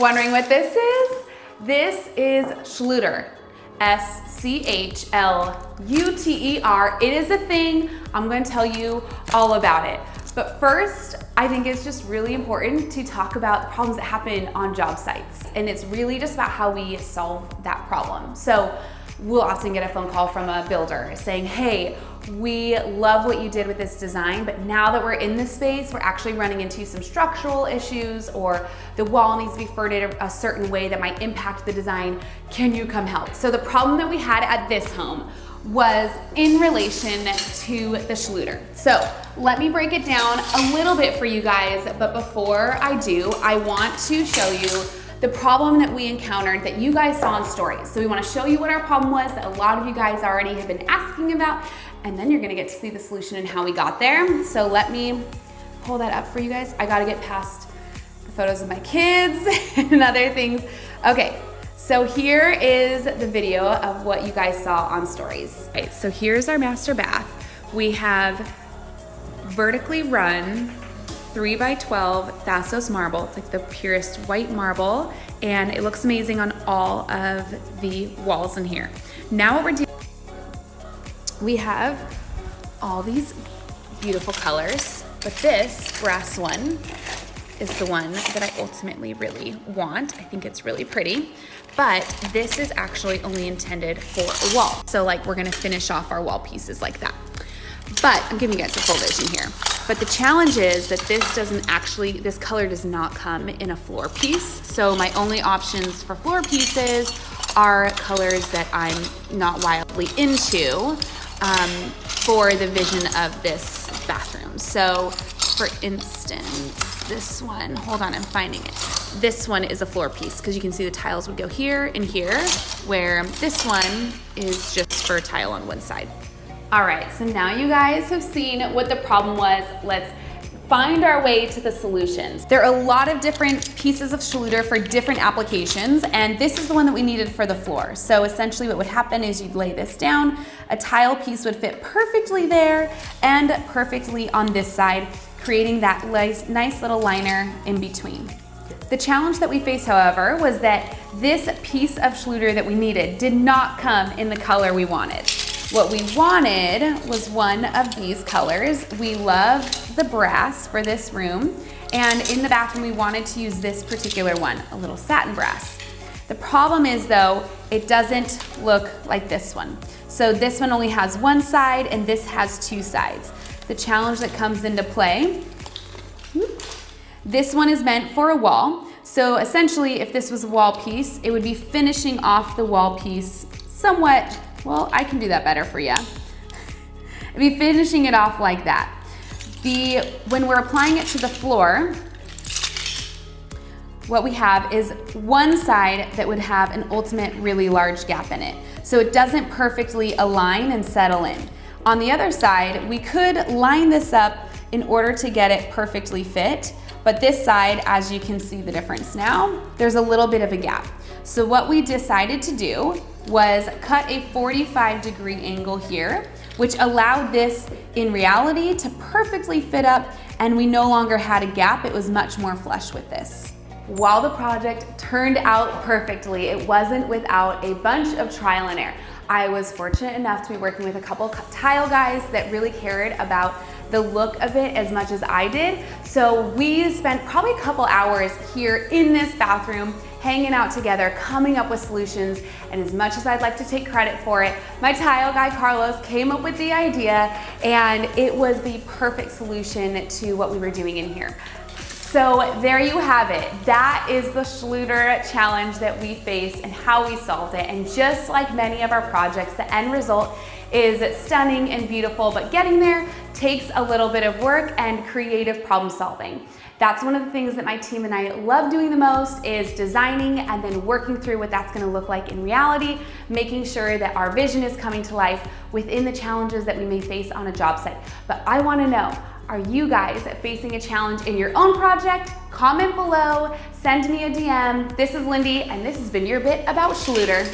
Wondering what this is? This is Schluter. ssshhhh-loot-er. It is a thing. I'm going to tell you all about it. But first, I think it's just really important to talk about the problems that happen on job sites. And it's really just about how we solve that problem. So we'll often get a phone call from a builder saying, hey, we love what you did with this design, but now that we're in this space, we're actually running into some structural issues, or the wall needs to be fitted a certain way that might impact the design. Can you come help? So the problem that we had at this home was in relation to the Schluter. So let me break it down a little bit for you guys, but before I do, I want to show you the problem that we encountered that you guys saw in stories. So we want to show you what our problem was that a lot of you guys already have been asking about, and then you're gonna get to see the solution and how we got there. So let me pull that up for you guys. I gotta get past the photos of my kids and other things. Okay, so here is the video of what you guys saw on stories. Okay, so here's our master bath. We have vertically run 3x12 Thassos marble. It's like the purest white marble, and it looks amazing on all of the walls in here. Now what we're doing, we have all these beautiful colors, but this brass one is the one that I ultimately really want. I think it's really pretty, but this is actually only intended for a wall. So like we're gonna finish off our wall pieces like that. But I'm giving you guys a full vision here. But the challenge is that this color does not come in a floor piece. So my only options for floor pieces are colors that I'm not wildly into for the vision of this bathroom. So for instance, this one, hold on, I'm finding it. This one is a floor piece because you can see the tiles would go here and here, where this one is just for a tile on one side. All right, so now you guys have seen what the problem was. Let's find our way to the solutions. There are a lot of different pieces of Schluter for different applications, and this is the one that we needed for the floor. So essentially what would happen is you'd lay this down, a tile piece would fit perfectly there and perfectly on this side, creating that nice little liner in between. The challenge that we faced, however, was that this piece of Schluter that we needed did not come in the color we wanted. What we wanted was one of these colors. We love the brass for this room, and in the bathroom we wanted to use this particular one, a little satin brass. The problem is though, it doesn't look like this one. So this one only has one side and this has two sides. The challenge that comes into play, this one is meant for a wall. So essentially if this was a wall piece, it would be finishing off the wall piece somewhat. Well, I can do that better for you. It'd be finishing it off like that. When we're applying it to the floor, what we have is one side that would have an ultimate really large gap in it. So it doesn't perfectly align and settle in. On the other side, we could line this up in order to get it perfectly fit, but this side, as you can see the difference now, there's a little bit of a gap. So what we decided to do was cut a 45-degree angle here, which allowed this in reality to perfectly fit up, and we no longer had a gap. It was much more flush with this. While the project turned out perfectly, it wasn't without a bunch of trial and error. I was fortunate enough to be working with a couple tile guys that really cared about the look of it as much as I did. So we spent probably a couple hours here in this bathroom hanging out together, coming up with solutions, and as much as I'd like to take credit for it, my tile guy Carlos came up with the idea, and it was the perfect solution to what we were doing in here. So there you have it. That is the Schluter challenge that we faced and how we solved it. And just like many of our projects, the end result is stunning and beautiful, but getting there takes a little bit of work and creative problem solving. That's one of the things that my team and I love doing the most, is designing and then working through what that's gonna look like in reality, making sure that our vision is coming to life within the challenges that we may face on a job site. But I wanna know, are you guys facing a challenge in your own project? Comment below, send me a DM. This is Lindy, and this has been your bit about Schluter.